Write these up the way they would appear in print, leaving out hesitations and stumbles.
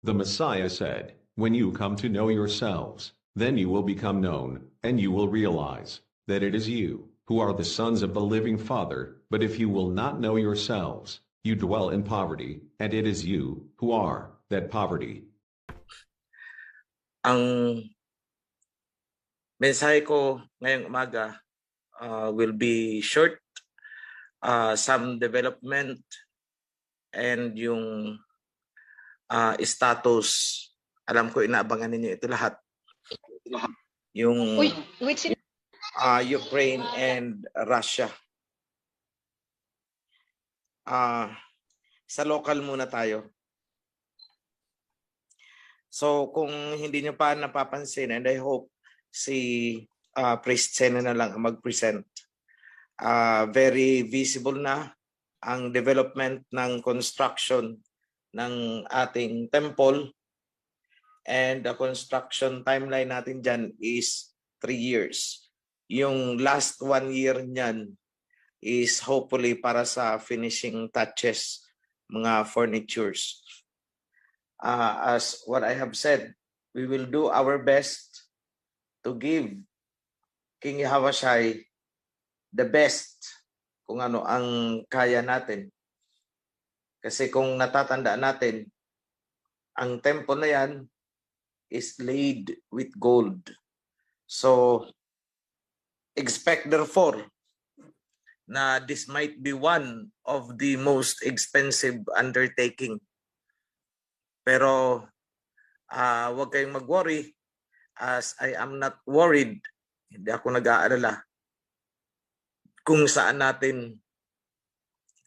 The Messiah said, "When you come to know yourselves, then you will become known, and you will realize that it is you who are the sons of the living Father. But if you will not know yourselves, you dwell in poverty, and it is you who are that poverty." Ang mensahe ko ngayong umaga will be short, some development, and yung status. Alam ko inaabangan ninyo ito lahat. Yung Ukraine and Russia. Sa local muna tayo. So kung hindi nyo pa napapansin, and I hope si Priest Sena na lang mag-present, very visible na ang development ng construction ng ating temple, and the construction timeline natin dyan is 3 years. Yung last 1 year niyan is hopefully para sa finishing touches, mga furnitures. As what I have said, we will do our best to give King Yahawashi the best kung ano ang kaya natin. Kasi kung natatandaan natin, ang temple na yan is laid with gold. So, expect therefore na this might be one of the most expensive undertaking. Pero huwag kayong mag-worry, as I am not worried, hindi ako nag-aalala kung saan natin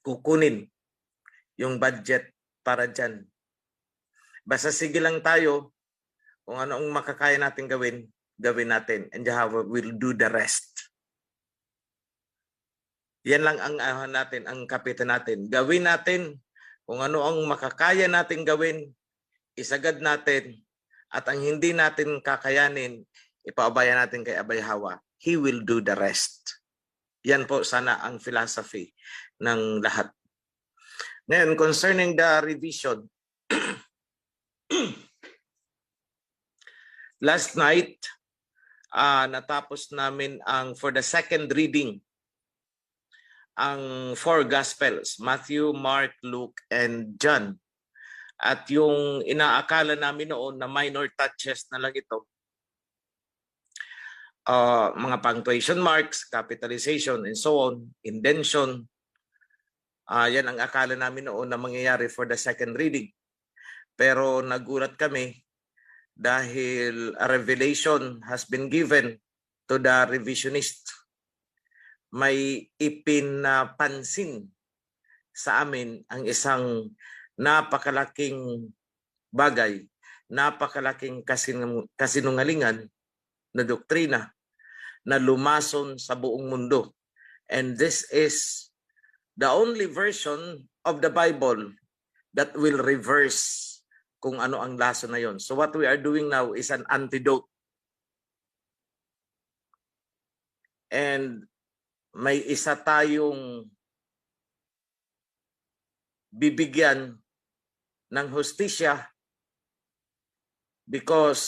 kukunin yung budget para dyan. Basta sige lang tayo kung ano ang makakaya natin gawin, gawin natin. And Jehovah will do the rest. Yan lang ang natin, ang kapitan natin. Gawin natin kung ano ang makakaya natin gawin, isagad natin, at ang hindi natin kakayanin, ipaabaya natin kay Abay Hawa. He will do the rest. Yan po sana ang philosophy ng lahat. Ngayon, concerning the revision, last night, natapos namin for the second reading, ang 4 Gospels, Matthew, Mark, Luke, and John. At yung inaakala namin noon na minor touches na lang ito, mga punctuation marks, capitalization, and so on, indention, yan ang akala namin noon na mangyayari for the second reading. Pero nagulat kami dahil a revelation has been given to the revisionist. May ipinapansin sa amin ang isang napakalaking bagay, napakalaking kasinungalingan na doktrina na lumason sa buong mundo. And this is the only version of the Bible that will reverse kung ano ang lason na yon. So what we are doing now is an antidote. And may isa tayong bibigyan ng hustisya because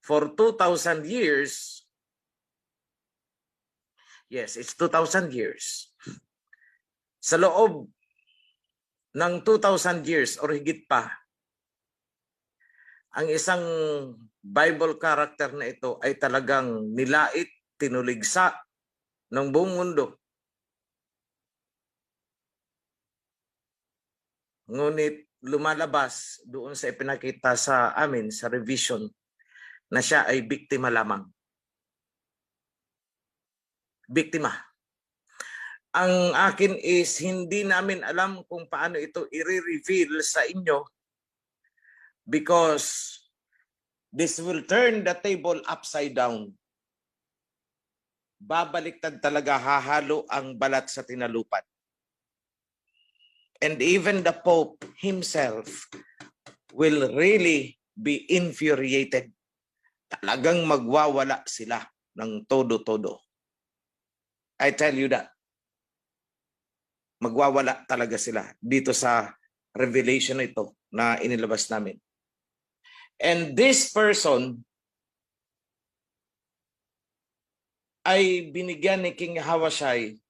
for 2,000 years, yes, it's 2,000 years. Sa loob ng 2,000 years or higit pa, ang isang Bible character na ito ay talagang nilait, tinuligsa ng buong mundo. Ngunit lumalabas doon sa ipinakita sa amin sa revision na siya ay biktima lamang. Biktima. Ang akin is hindi namin alam kung paano ito i-reveal sa inyo because this will turn the table upside down. Babaliktad talaga, hahalo ang balat sa tinalupan. And even the Pope himself will really be infuriated. Talagang magwawala sila ng todo-todo. I tell you that. Magwawala talaga sila dito sa revelation ito na inilabas namin. And this person ay binigyan ni King Ahasuerus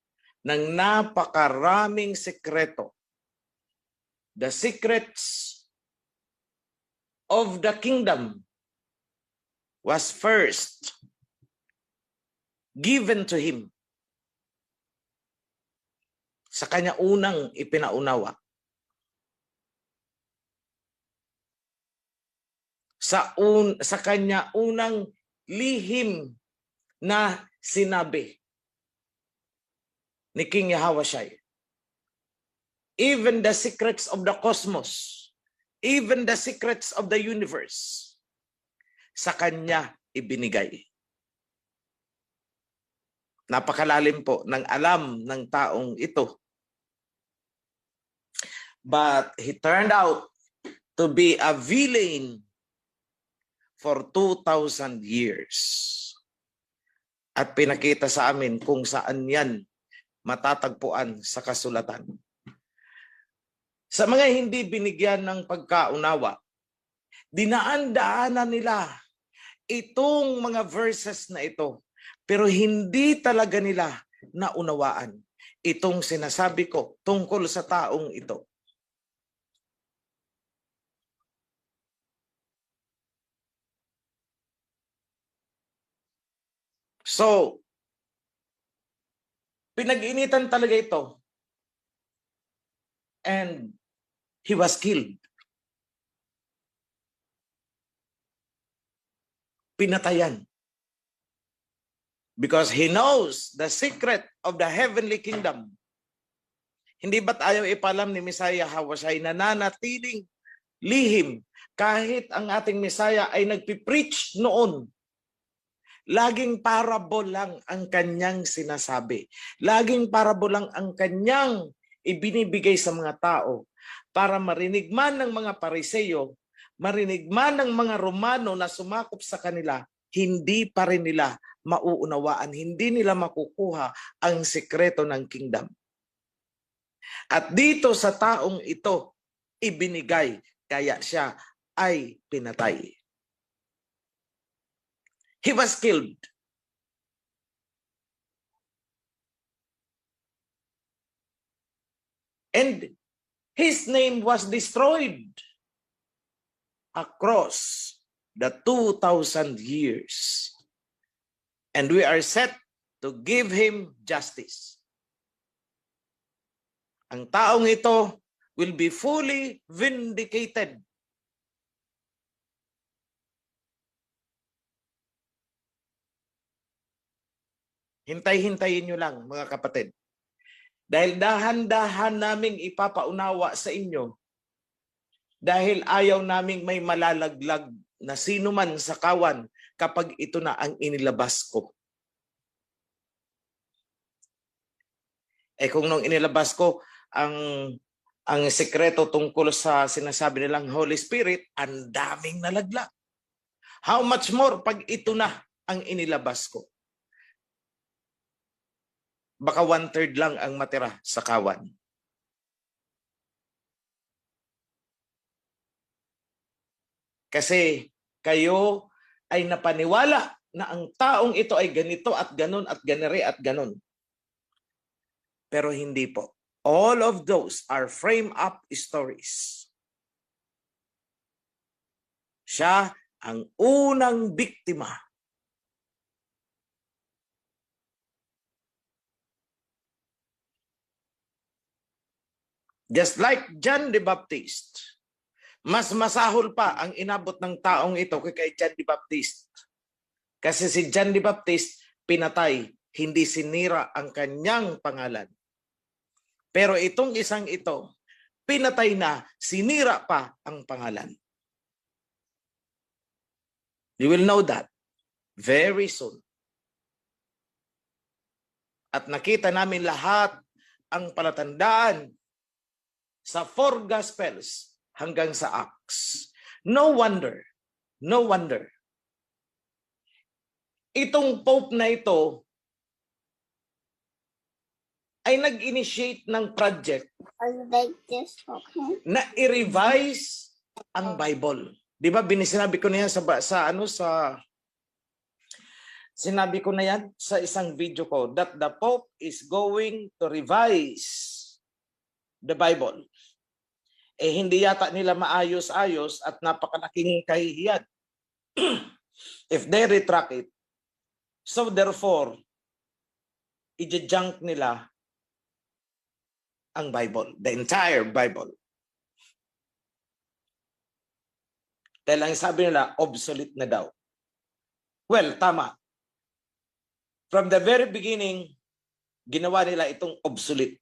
ng napakaraming sekreto. The secrets of the kingdom was first given to him sa kanya unang ipinaunawa. Sa kanya unang lihim na sinabi ni King Ahasuerus. Even the secrets of the cosmos, even the secrets of the universe, sa kanya ibinigay. Napakalalim po ng alam ng taong ito. But he turned out to be a villain for 2,000 years. At pinakita sa amin kung saan yan matatagpuan sa kasulatan. Sa mga hindi binigyan ng pagkaunawa, dinaan-daanan nila itong mga verses na ito, pero hindi talaga nila naunawaan itong sinasabi ko tungkol sa taong ito. So, pinag-initan talaga ito. And he was killed. Pinatayan. Because he knows the secret of the heavenly kingdom. Hindi ba't ayaw ipalam ni Messiah Ahasuerus na nanatiling lihim kahit ang ating Messiah ay nagpipreach noon? Laging parable lang ang kanyang sinasabi. Laging parable lang ang kanyang ibinibigay sa mga tao para marinig man ng mga Pariseyo, marinig man ng mga Romano na sumakop sa kanila, hindi pa rin nila mauunawaan, hindi nila makukuha ang sekreto ng kingdom. At dito sa taong ito, ibinigay, kaya siya ay pinatay. He was killed. And his name was destroyed across the 2,000 years. And we are set to give him justice. Ang taong ito will be fully vindicated. Hintay-hintayin nyo lang, mga kapatid. Dahil dahan-dahan naming ipapaunawa sa inyo, dahil ayaw naming may malalaglag na sino man sa kawan kapag ito na ang inilabas ko. Kung nung inilabas ko ang sekreto tungkol sa sinasabi nilang Holy Spirit, ang daming nalaglag. How much more pag ito na ang inilabas ko? Baka 1/3 lang ang matira sa kawan. Kasi kayo ay napaniwala na ang taong ito ay ganito at ganon at ganere at ganon. Pero hindi po. All of those are frame-up stories. Siya ang unang biktima. Just like John the Baptist, mas masahol pa ang inabot ng taong ito kay John the Baptist. Kasi si John the Baptist pinatay, hindi sinira ang kanyang pangalan. Pero itong isang ito, pinatay na, sinira pa ang pangalan. You will know that very soon. At nakita namin lahat ang palatandaan sa 4 Gospels hanggang sa Acts. No wonder. Itong Pope na ito ay nag-initiate ng project I like this, okay? na i-revise ang Bible. Di ba sinabi ko na yan sinabi ko na yan sa isang video ko that the Pope is going to revise the Bible. Hindi yata nila maayos-ayos at napakalaking kahihiyan if they retract it. So therefore, i-junk nila ang Bible, the entire Bible. Dahil ang sabi nila, obsolete na daw. Well, tama. From the very beginning, ginawa nila itong obsolete.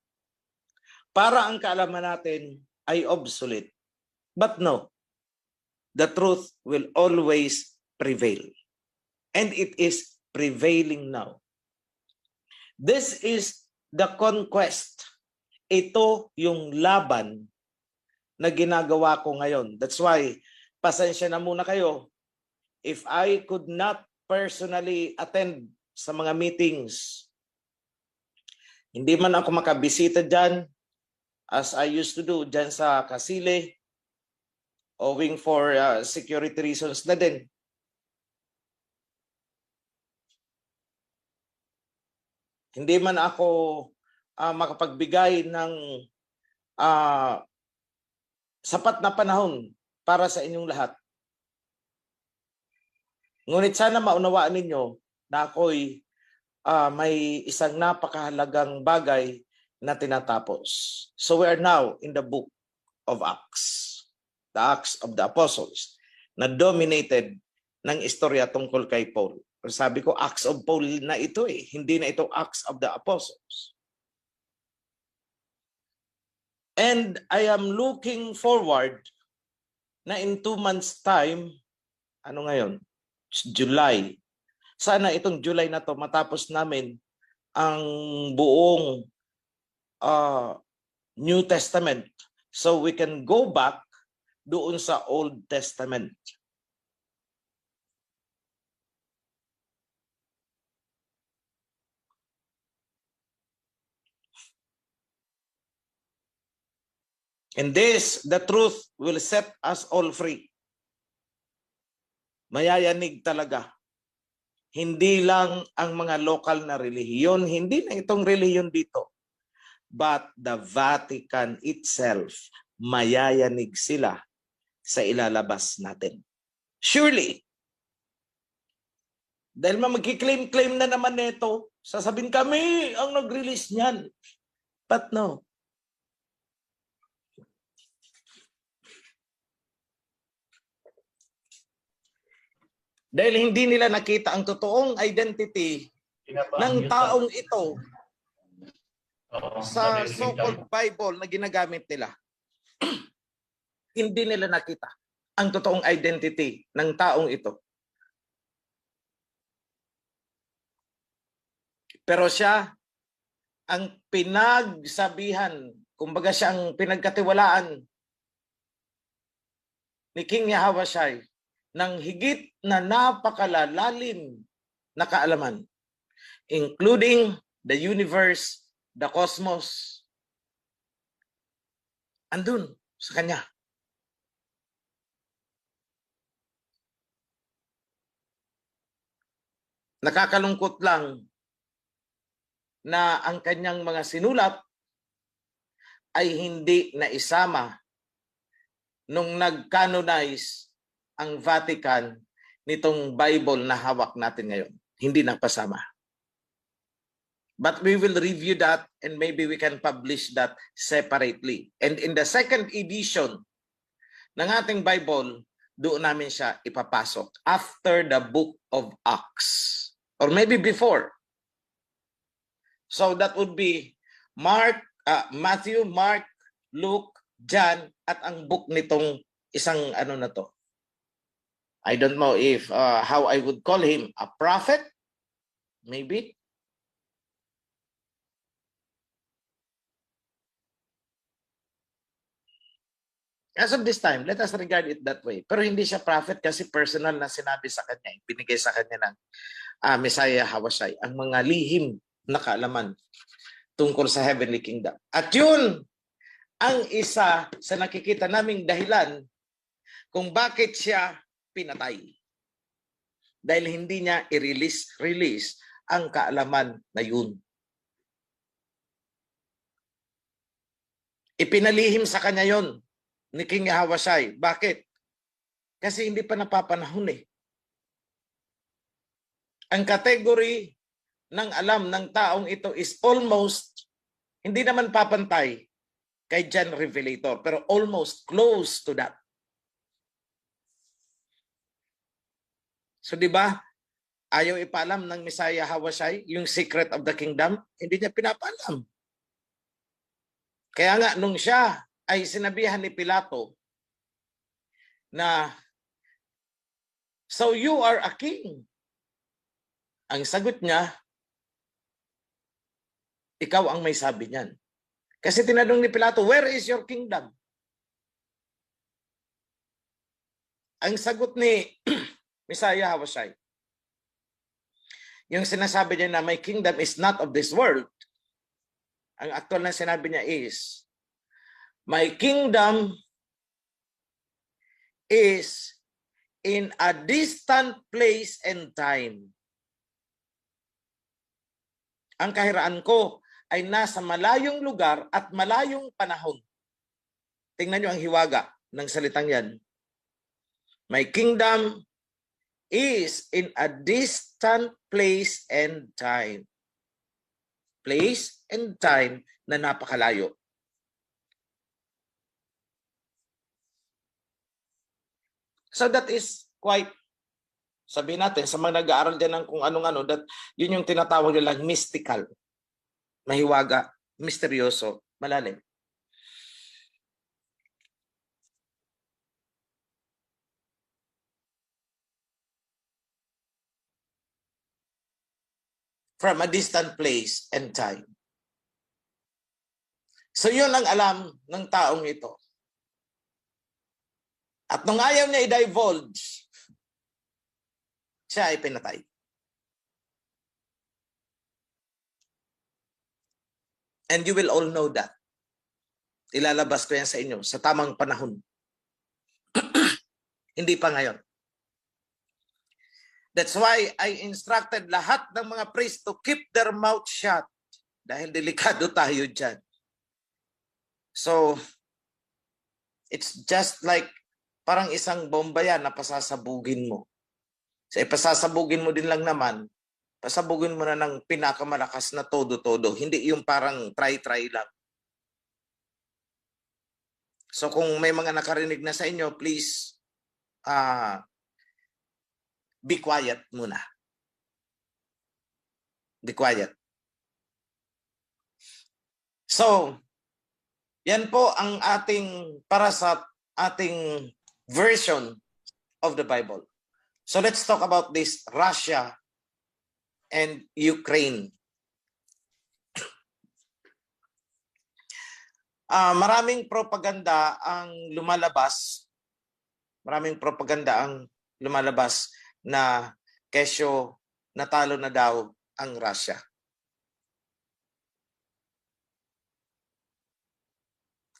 Para ang kaalaman natin ay obsolete. But no, the truth will always prevail. And it is prevailing now. This is the conquest. Ito yung laban na ginagawa ko ngayon. That's why, pasensya na muna kayo. If I could not personally attend sa mga meetings, hindi man ako makabisita dyan, as I used to do dyan sa Kasile, owing for security reasons na din. Hindi man ako makapagbigay ng sapat na panahon para sa inyong lahat. Ngunit sana maunawaan ninyo na ako'y may isang napakahalagang bagay na tinatapos. So we are now in the book of Acts, the Acts of the Apostles, na dominated ng istorya tungkol kay Paul. Sabi ko, Acts of Paul na ito hindi na ito Acts of the Apostles. And I am looking forward na in 2 months time, ano ngayon? July. Sana itong July na to matapos namin ang buong New Testament. So we can go back doon sa Old Testament. And this, the truth, will set us all free. Mayayanig talaga. Hindi lang ang mga local na relihiyon, hindi na itong relihiyon dito. But the Vatican itself, mayayanig sila sa ilalabas natin. Surely. Dahil magkiklaim-claim na naman nito, sasabihin kami ang nag-release niyan. But no. Dahil hindi nila nakita ang totoong identity ng taong ito sa so-called Bible na ginagamit nila. Hindi nila nakita ang totoong identity ng taong ito. Pero siya ang pinagsabihan, kumbaga siya ang pinagkatiwalaan ni King Yahweh ng higit na napakalalalim na kaalaman, including the universe, the cosmos. Andun sa kanya. Nakakalungkot lang na ang kanyang mga sinulat ay hindi naisama nung nag-canonize ang Vatican nitong Bible na hawak natin ngayon. Hindi napasama. But we will review that and maybe we can publish that separately. And in the second edition ng ating Bible, doon namin siya ipapasok after the book of Acts. Or maybe before. So that would be Matthew, Mark, Luke, John, at ang book nitong isang ano na to. I don't know if how I would call him, a prophet, maybe. As of this time, let us regard it that way. Pero hindi siya prophet kasi personal na sinabi sa kanya, binigay sa kanya ng Messiah Hawashai, ang mga lihim na kaalaman tungkol sa heavenly kingdom. At yun ang isa sa nakikita naming dahilan kung bakit siya pinatay. Dahil hindi niya i-release ang kaalaman na yun. Ipinalihim sa kanya yon ni King Ahasuerus. Bakit? Kasi hindi pa napapanahon eh. Ang category ng alam ng taong ito is almost, hindi naman papantay kay John Revelator, pero almost close to that. So di ba, ayaw ipaalam ng Messiah Hawashai yung secret of the kingdom, hindi niya pinapaalam. Kaya nga nung siya ay sinabihan ni Pilato na, so you are a king. Ang sagot niya, ikaw ang may sabi niyan. Kasi tinanong ni Pilato, where is your kingdom? Ang sagot ni Messiah Hawashai, yung sinasabi niya na my kingdom is not of this world. Ang actual na sinabi niya is, my kingdom is in a distant place and time. Ang kahiraan ko ay nasa malayong lugar at malayong panahon. Tingnan niyo ang hiwaga ng salitang yan. My kingdom is in a distant place and time. Place and time na napakalayo. So that is quite, sabihin natin, sa mga nag-aaral din ng kung anong-ano, that yun yung tinatawag nilang mystical. Mahiwaga, misteryoso, malalim. From a distant place and time. So yun ang alam ng taong ito. At nung ayaw niya i-divulge, siya ay pinatay. And you will all know that. Ilalabas ko yan sa inyo sa tamang panahon. Hindi pa ngayon. That's why I instructed lahat ng mga priests to keep their mouth shut. Dahil delikado tayo dyan. So, it's just like parang isang bomba yan na pasasabugin mo. So, pasasabugin mo din lang naman, pasabugin mo na ng pinakamalakas na todo-todo. Hindi yung parang try-try lang. So, kung may mga nakarinig na sa inyo, please, be quiet muna. Be quiet. So, yan po ang ating, para sa ating version of the Bible. So let's talk about this Russia and Ukraine. Maraming propaganda ang lumalabas. Maraming propaganda ang lumalabas na kesyo natalo na daw ang Russia.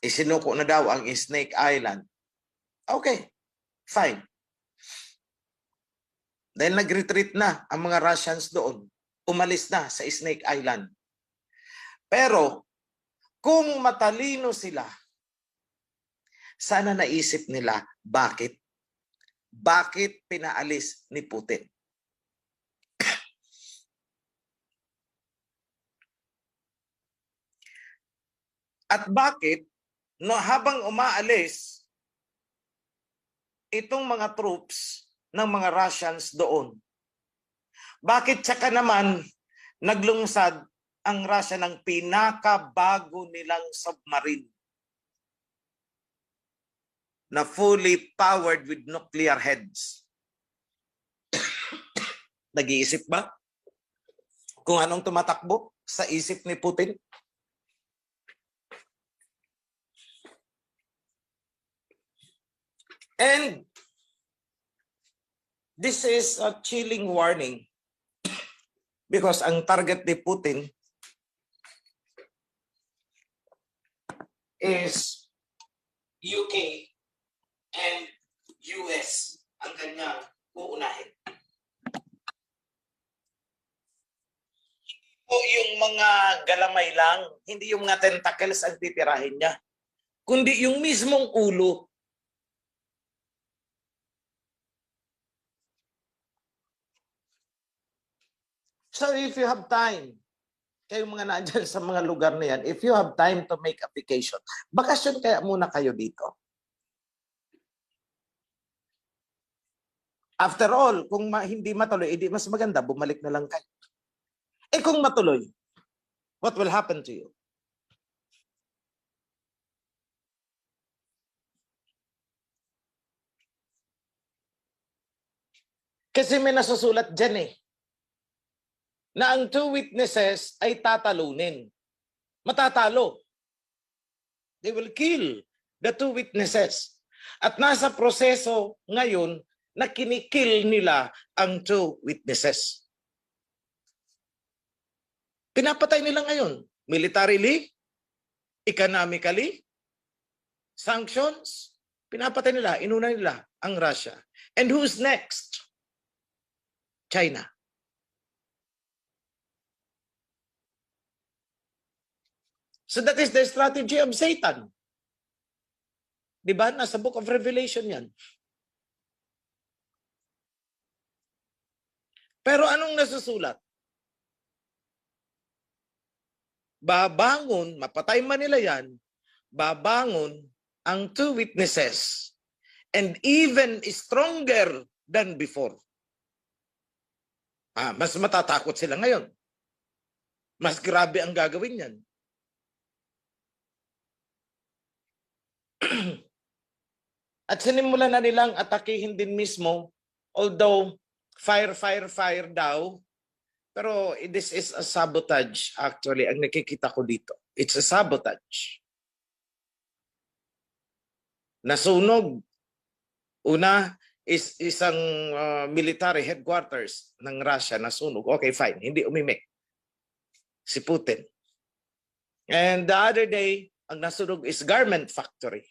Isinuko na daw ang Snake Island. Okay, fine. Dahil nag-retreat na ang mga Russians doon, umalis na sa Snake Island. Pero kung matalino sila, sana naisip nila bakit? Bakit pinaalis ni Putin? At bakit no habang umaalis itong mga troops ng mga Russians doon, bakit tsaka naman naglungsad ang Russia ng pinakabago nilang submarine na fully powered with nuclear heads? Nag-iisip ba kung anong tumatakbo sa isip ni Putin? And this is a chilling warning because ang target ni Putin is UK and US ang kanyang uunahin. O yung mga galamay lang, hindi yung mga tentacles ang titirahin niya, kundi yung mismong ulo. So if you have time, kayong mga nandyan sa mga lugar na yan, if you have time to make application, bakasyon kaya muna kayo dito. After all, kung hindi matuloy, edi mas maganda, bumalik na lang kayo. Eh kung matuloy, what will happen to you? Kasi may nasusulat dyan eh, na ang two witnesses ay tatalunin. Matatalo. They will kill the two witnesses. At nasa proseso ngayon na kinikill nila ang two witnesses. Pinapatay nila ngayon. Militarily, economically, sanctions, pinapatay nila, inuna nila ang Russia. And who's next? China. So that is the strategy of Satan. Diba? Nasa Book of Revelation yan. Pero anong nasusulat? Babangon, mapatay man nila yan, babangon ang two witnesses and even stronger than before. Mas matatakot sila ngayon. Mas grabe ang gagawin yan. At sinimulan na nilang atakihin din mismo, although fire daw, pero this is a sabotage actually, ang nakikita ko dito. It's a sabotage. Nasunog. Una, is isang military headquarters ng Russia nasunog. Okay, fine. Hindi umimik si Putin. And the other day, ang nasunog is garment factory.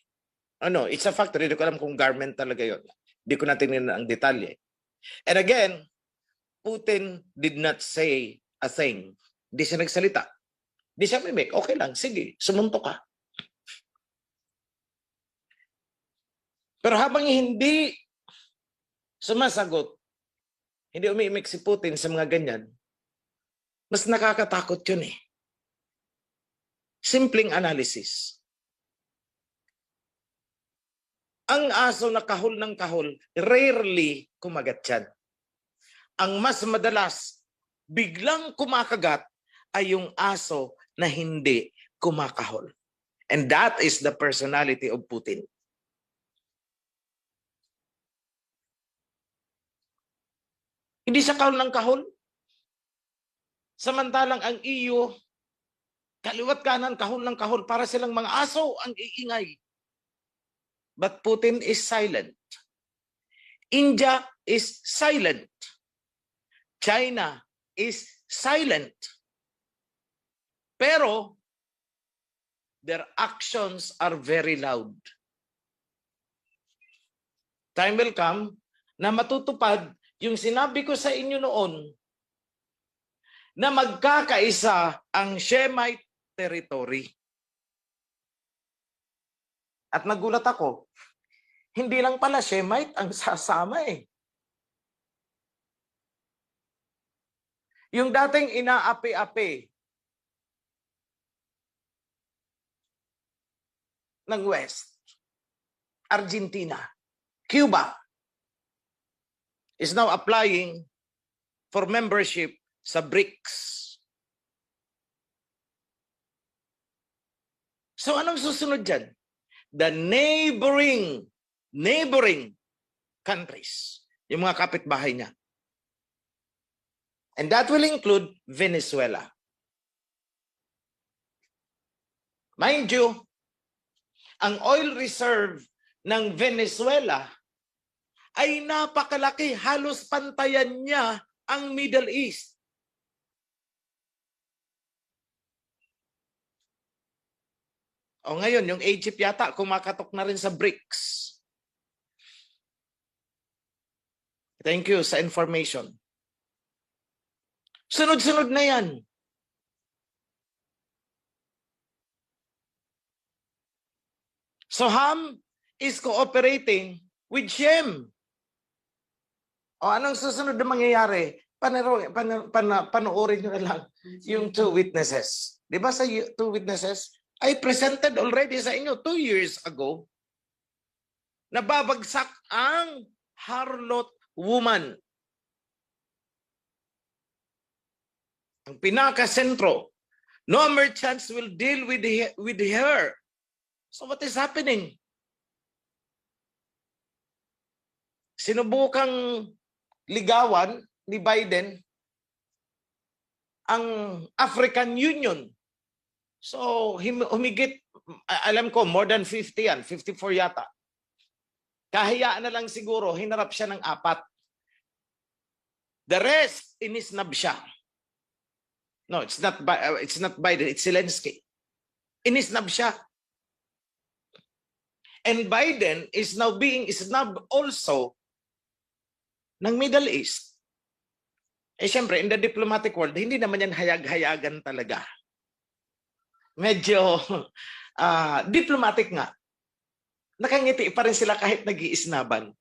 Ano, it's a factory. Hindi ko alam kung garment talaga yon. Hindi ko natin ang detalye. And again, Putin did not say a thing. Hindi siya nagsalita. Hindi siya mimik. Okay lang. Sige, sumunto ka. Pero habang hindi sumasagot, hindi umiimik si Putin sa mga ganyan, mas nakakatakot yun eh. Simpleng analysis. Ang aso na kahol ng kahol, rarely kumagat yan. Ang mas madalas, biglang kumakagat ay yung aso na hindi kumakahol. And that is the personality of Putin. Hindi siya kahol ng kahol. Samantalang ang EU, kaliwat kanan, kahol ng kahol, para silang mga aso ang iingay. But Putin is silent. India is silent. China is silent. Pero their actions are very loud. Time will come na matutupad yung sinabi ko sa inyo noon na magkakaisa ang Shemite territory. At nagulat ako, hindi lang pala Shemite ang sasama eh. Yung dating inaapi-api ng West, Argentina, Cuba, is now applying for membership sa BRICS. So anong susunod dyan? The neighboring countries, yung mga kapitbahay niya. And that will include Venezuela. Mind you, ang oil reserve ng Venezuela ay napakalaki, halos pantayan niya ang Middle East. O ngayon, yung Egypt yata kumakatok na rin sa BRICS. Thank you sa information. Sunod-sunod na yan. So Ham is cooperating with Shem. O anong susunod na mangyayari? Panoorin nyo na lang yung two witnesses. Di ba sa two witnesses? I presented already sa inyo 2 years ago. Nababagsak ang harlot woman. Ang pinaka-sentro. No merchants will deal with her. So what is happening? Sinubukang ligawan ni Biden ang African Union. So humigit, alam ko, more than 50 yan, 54 yata. Kahiyaan na lang siguro, hinarap siya ng 4. The rest, inisnab siya. No, it's not Biden, it's Zelensky. Inisnab siya. And Biden is now being snubbed also ng Middle East. Eh syempre, in the diplomatic world, hindi naman yan hayag-hayagan talaga. Medyo diplomatic nga. Nakangiti pa rin sila kahit nag-iisnaban.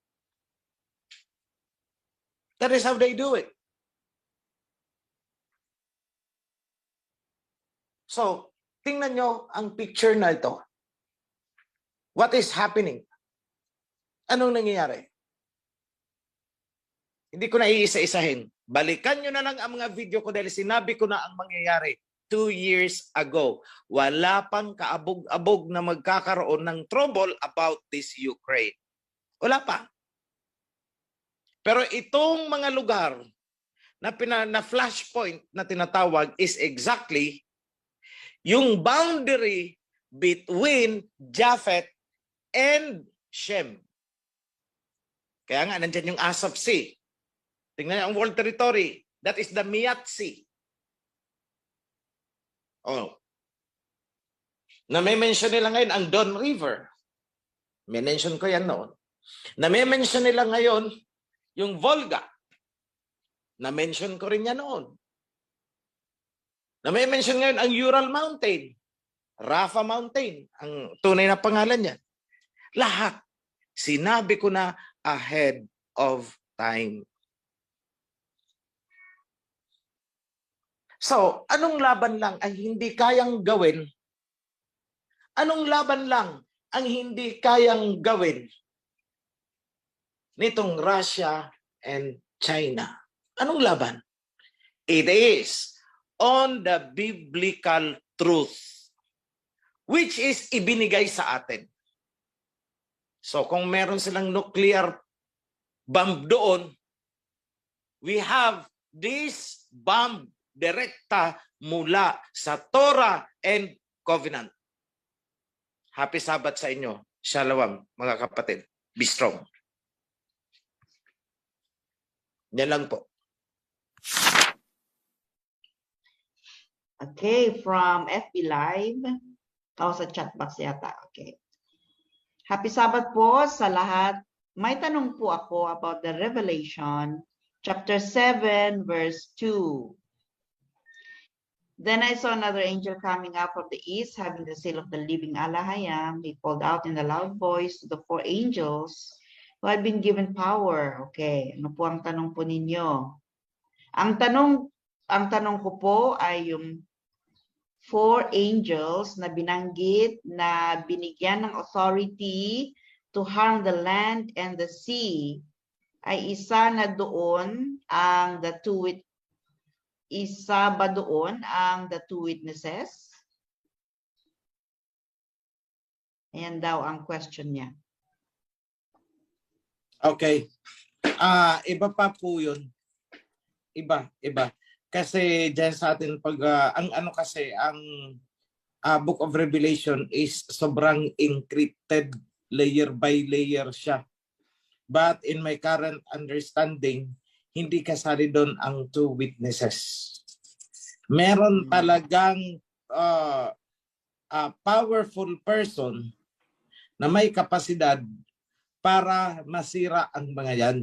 That is how they do it. So, tingnan nyo ang picture na ito. What is happening? Anong nangyayari? Hindi ko na iisa-isahin. Balikan nyo na lang ang mga video ko dahil sinabi ko na ang mangyayari 2 years ago. Wala pang kaabog-abog na magkakaroon ng trouble about this Ukraine. Wala pa. Pero itong mga lugar na flashpoint na tinatawag is exactly yung boundary between Japheth and Shem. Kaya nga, nandyan yung Asap Sea. Tingnan niyo ang world territory. That is the Miyat Sea. Oh. Na may mention nila ngayon ang Don River. May mention ko yan noon. Na may mention nila ngayon yung Volga. Na mention ko rin yan noon. Na may mention ngayon ang Ural Mountain. Rafa Mountain. Ang tunay na pangalan niya. Lahat. Sinabi ko na ahead of time. So, anong laban lang ang hindi kayang gawin? Anong laban lang ang hindi kayang gawin nitong Russia and China? Anong laban? It is on the biblical truth, which is ibinigay sa atin. So, kung meron silang nuclear bomb doon, we have this bomb direkta mula sa Torah and Covenant. Happy Sabbath sa inyo. Shalom, mga kapatid. Be strong. Yan lang po. Okay, from FB Live. Sa chat box yata. Okay. Happy Sabbath po sa lahat. May tanong po ako about the Revelation, chapter 7, verse 2. Then I saw another angel coming out from the east, having the seal of the living Alahayam. He called out in a loud voice to the 4 angels who had been given power. Okay, ano po ang tanong po ninyo? Ang tanong ko po ay yung 4 angels na binanggit na binigyan ng authority to harm the land and the sea. Ay isa na doon ang isa ba doon ang the 2 witnesses? Ayan daw ang question niya. Okay. Iba pa po yun. Iba. Kasi dyan sa atin, pag ang Book of Revelation is sobrang encrypted, layer by layer siya. But in my current understanding, hindi kasali doon ang 2 witnesses. Meron talagang powerful person na may kapasidad para masira ang mga yan.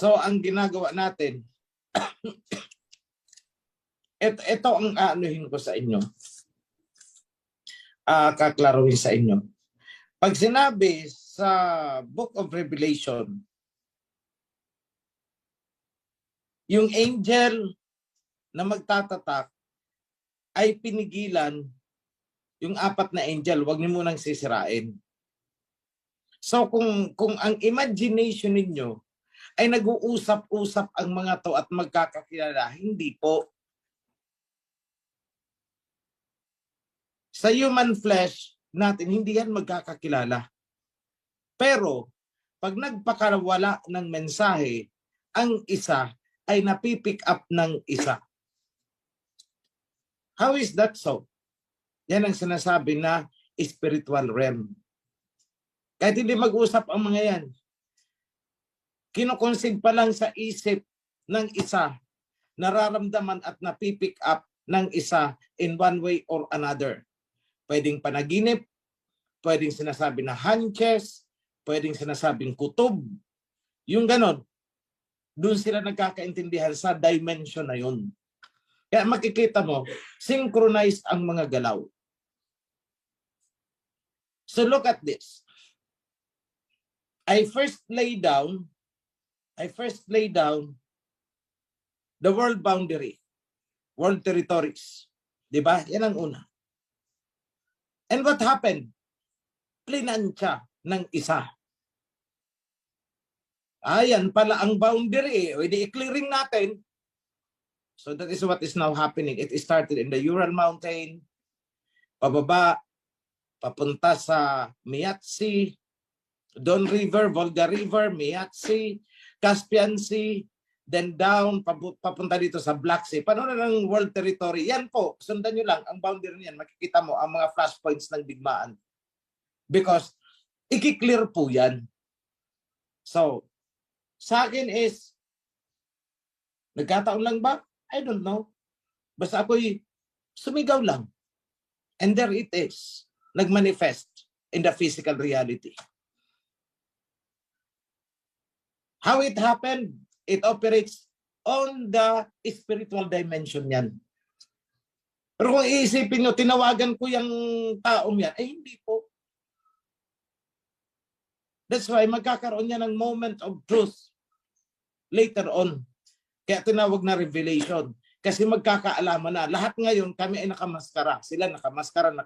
So, ang ginagawa natin, ito ang aanuhin ko sa inyo. Kaklaruhin sa inyo. Pag sinabi sa Book of Revelation, yung angel na magtatatak ay pinigilan yung 4 na angel. Huwag niyo munang sisirain. So kung ang imagination ninyo ay nag-uusap-usap ang mga to at magkakakilala, hindi po. Sa human flesh natin, hindi yan magkakakilala. Pero pag nagpakawala ng mensahe, ang isa ay napipick up ng isa. How is that so? Yan ang sinasabi na spiritual realm. Kahit hindi mag-usap ang mga yan, kinukonsid pa lang sa isip ng isa, nararamdaman at napipick up ng isa in one way or another. Pwedeng panaginip, pwedeng sinasabi na hunches, pwedeng sinasabing kutob. Yung ganon, doon sila nagkakaintindihan sa dimension na yun. Kaya makikita mo, synchronized ang mga galaw. So look at this. I first lay down the world boundary, world territories. Diba? Yan ang una. And what happened? Plinansya ng isa. Ayan pala ang boundary. O i-clearing natin. So that is what is now happening. It started in the Ural Mountain, pababa, papunta sa Meatsi, Don River, Volga River, Meatsi, Caspian Sea, then down, papunta dito sa Black Sea. Paano na ng world territory? Yan po, sundan nyo lang, ang boundary niyan, makikita mo ang mga flashpoints ng digmaan. Because, i-clear po yan. So, sa akin is, nagkataon lang ba? I don't know. Basta ako'y sumigaw lang. And there it is. Nagmanifest in the physical reality. How it happened? It operates on the spiritual dimension yan. Pero kung iisipin nyo, tinawagan ko yung taong yan, ay hindi po. That's why magkakaroon yan ng moment of truth later on. Kaya tinawag na revelation. Kasi magkakaalaman na. Lahat ngayon, kami ay nakamaskara. Sila nakamaskara.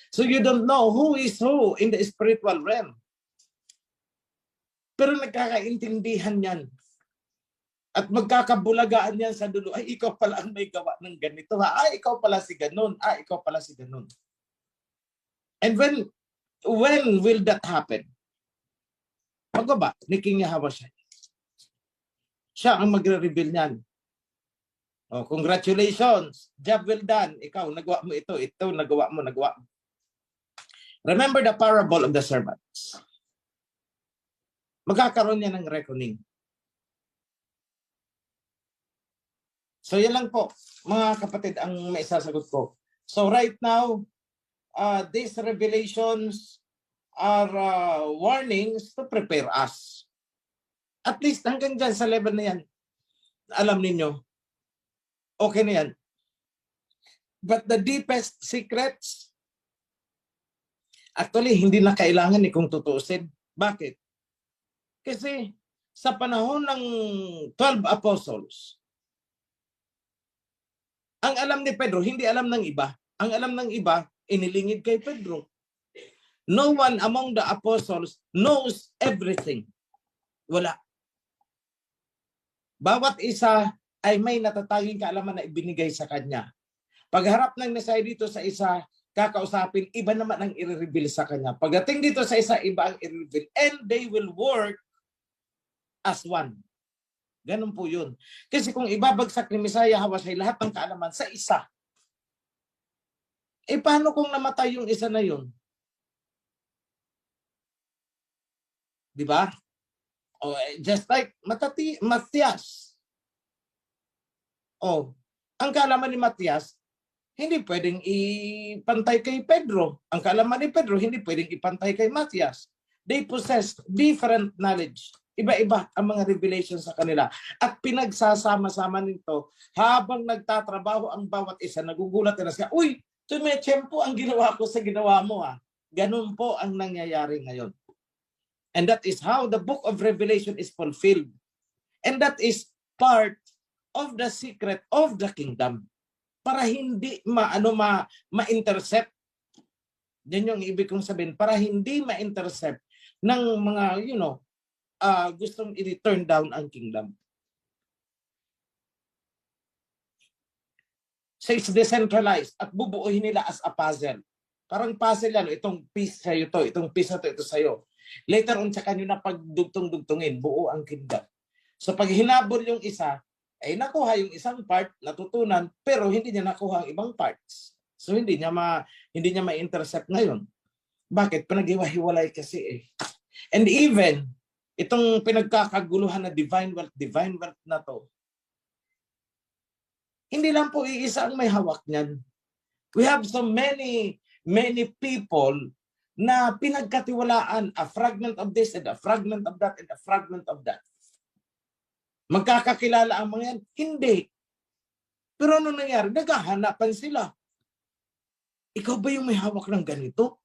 So you don't know who is who in the spiritual realm. Pero nagkakaintindihan yan. At magkakabulagaan yan sa dulo. Ay, ikaw pala ang may gawa ng ganito. Ha? Ay, ikaw pala si ganun. Ay, ikaw pala si ganun. And when will that happen? Magaba ni King Yahweh. Siya ang magre-reveal niyan. Oh, congratulations. Job well done. Ikaw, nagawa mo ito. Ito, nagawa mo. Remember the parable of the servants. Magkakaroon niya ng reckoning. So, yan lang po, mga kapatid, ang may sasagot ko. So, right now, these revelations are warnings to prepare us. At least hanggang dyan sa level na yan, alam ninyo, okay na yan. But the deepest secrets, actually, hindi na kailangan kung tutusin. Bakit? Kasi sa panahon ng 12 apostles, ang alam ni Pedro, hindi alam ng iba. Ang alam ng iba, inilingid kay Pedro. No one among the apostles knows everything. Wala. Bawat isa ay may natataging kaalaman na ibinigay sa kanya. Pagharap ng Messiah dito sa isa, kakausapin, iba naman ang i-reveal sa kanya. Pagdating dito sa isa, iba ang i-reveal. And they will work as one. Ganun po yun. Kasi kung ibabagsak ni Messiah Hawasay lahat ng kaalaman sa isa, eh paano kung namatay yung isa na yun? Di ba? Just like Matias. Ang kaalaman ni Matias, hindi pwedeng ipantay kay Pedro. Ang kaalaman ni Pedro, hindi pwedeng ipantay kay Matias. They possess different knowledge. Iba-iba ang mga revelation sa kanila. At pinagsasama-sama nito habang nagtatrabaho ang bawat isa, nagugulat na siya, uy, tumetsyempo ang ginawa ko sa ginawa mo. Ganun po ang nangyayari ngayon. And that is how the book of Revelation is fulfilled. And that is part of the secret of the kingdom. Para hindi ma-intercept. Yan yung ibig kong sabihin. Para hindi ma-intercept ng mga, gustong i-turn down ang kingdom. So it's decentralized at bubuuhin nila as a puzzle. Parang puzzle yan. Itong piece sa'yo to, itong piece na to, ito sa'yo. Later on, sa kanyo na pagdugtong-dugtungin, buo ang kingdom. So pag hinabol yung isa, ay nakuha yung isang part, natutunan, pero hindi niya nakuha ang ibang parts. So hindi niya ma-intercept ngayon. Bakit? Panaghiwa-hiwalay kasi And even, itong pinagkakaguluhan na divine wealth na to, hindi lang po iisa ang may hawak niyan. We have so many people na pinagkatiwalaan, a fragment of this and a fragment of that and a fragment of that. Magkakakilala ang mga yan? Hindi. Pero ano nangyari? Naghahanapan sila. Ikaw ba yung may hawak ng ganito?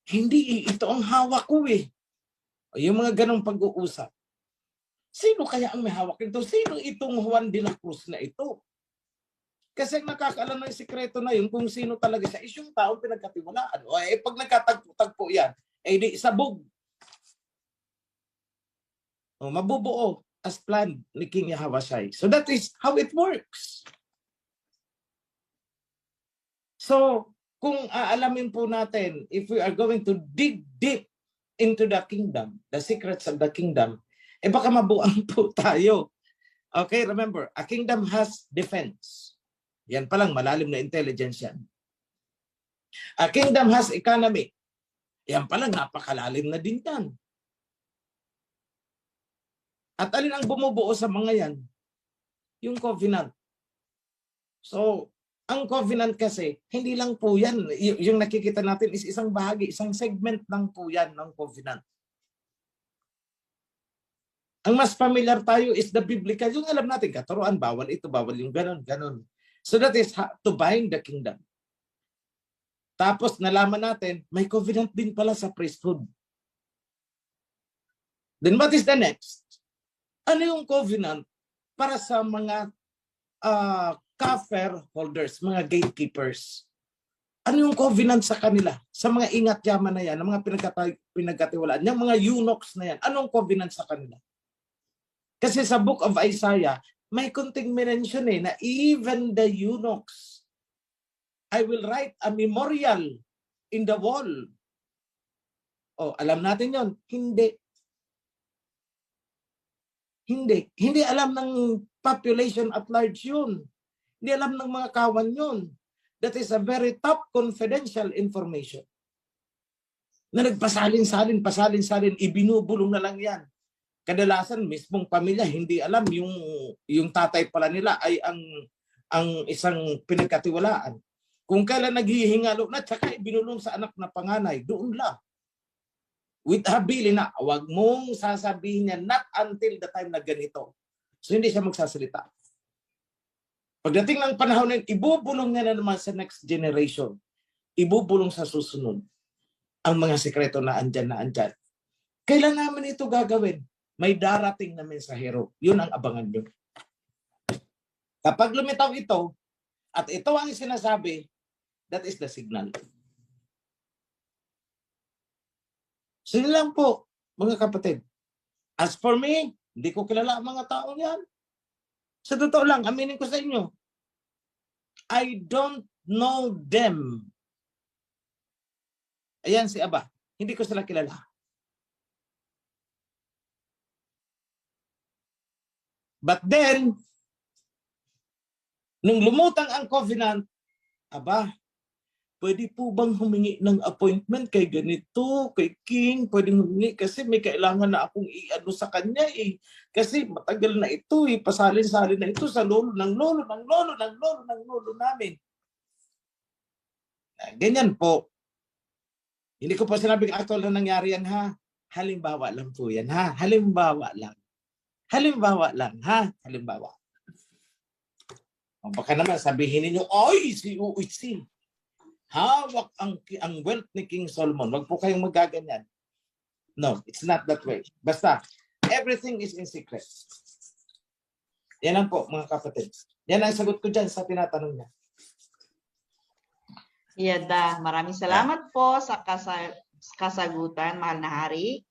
Hindi, ito ang hawak ko Yung mga ganong pag-uusap. Sino kaya ang may hawak nito? Sino itong Juan de la Cruz na ito? Kasi nakakaalam na yung sikreto na yun kung sino talaga siya is yung taong pinagkatiwalaan. Pag nagkatagpo yan, di sabog. Mabubuo as planned ni King Yahweh. So that is how it works. So, kung aalamin po natin, if we are going to dig deep into the kingdom, the secrets of the kingdom, baka mabuang po tayo. Okay, remember, a kingdom has defense. Yan palang malalim na intelligence yan. A kingdom has economy. Yan palang napakalalim na din yan. At alin ang bumubuo sa mga yan? Yung covenant. So, ang covenant kasi, hindi lang po yan. Yung nakikita natin is isang bahagi, isang segment lang po yan ng covenant. Ang mas familiar tayo is the biblical. Yung alam natin, katuruan, bawal ito, bawal yung ganon. So that is to bind the kingdom. Tapos nalaman natin, may covenant din pala sa priesthood. Then what is the next? Ano yung covenant para sa mga kafir holders, mga gatekeepers? Ano yung covenant sa kanila? Sa mga ingat yaman na yan, mga pinagkatiwalaan, yung mga eunuchs na yan, anong covenant sa kanila? Kasi sa book of Isaiah, may kunting mention na even the eunuchs, I will write a memorial in the wall. Alam natin yon? Hindi. Hindi alam ng population at large yun. Hindi alam ng mga kawan yun. That is a very top confidential information. Na nagpasalin-salin, ibinubulong na lang yan. Kadalasan mismong pamilya hindi alam yung tatay pala nila ay ang isang pinagkatiwalaan. Kung kailan naghihingalo na tsaka ibinulong sa anak na panganay, doon lang. With habili na, wag mong sasabihin niya not until the time na ganito. So hindi siya magsasalita. Pagdating ng panahon na ibubulong niya na naman sa next generation. Ibubulong sa susunod ang mga sekreto na andyan. Kailan namin ito gagawin? May darating na mensahero. Yun ang abangan nyo. Kapag lumitaw ito, at ito ang sinasabi, that is the signal. So yun lang po, mga kapatid. As for me, hindi ko kilala ang mga tao yan. Sa totoo lang, aminin ko sa inyo, I don't know them. Ayan si Aba. Hindi ko sila kilala. But then, nung lumutang ang covenant, aba, pwede po bang humingi ng appointment kay ganito, kay King? Pwedeng humingi kasi may kailangan na akong i-ano sa kanya Kasi matagal na ito pasalin-salin na ito sa lolo ng lolo namin. Ganyan po. Hindi ko pa sinabing actual na nangyari yan ha. Halimbawa lang po yan, ha? Halimbawa lang. Halimbawa lang, ha? Halimbawa. O baka naman sabihin ninyo, ay, si UHC. Hawak ang wealth ni King Solomon. Wag po kayong magaganyan. No, it's not that way. Basta, everything is in secret. Yan lang po, mga kapatid. Yan ang sagot ko dyan sa tinatanong niya. Yada, maraming salamat po sa kasagutan, mahal na hari.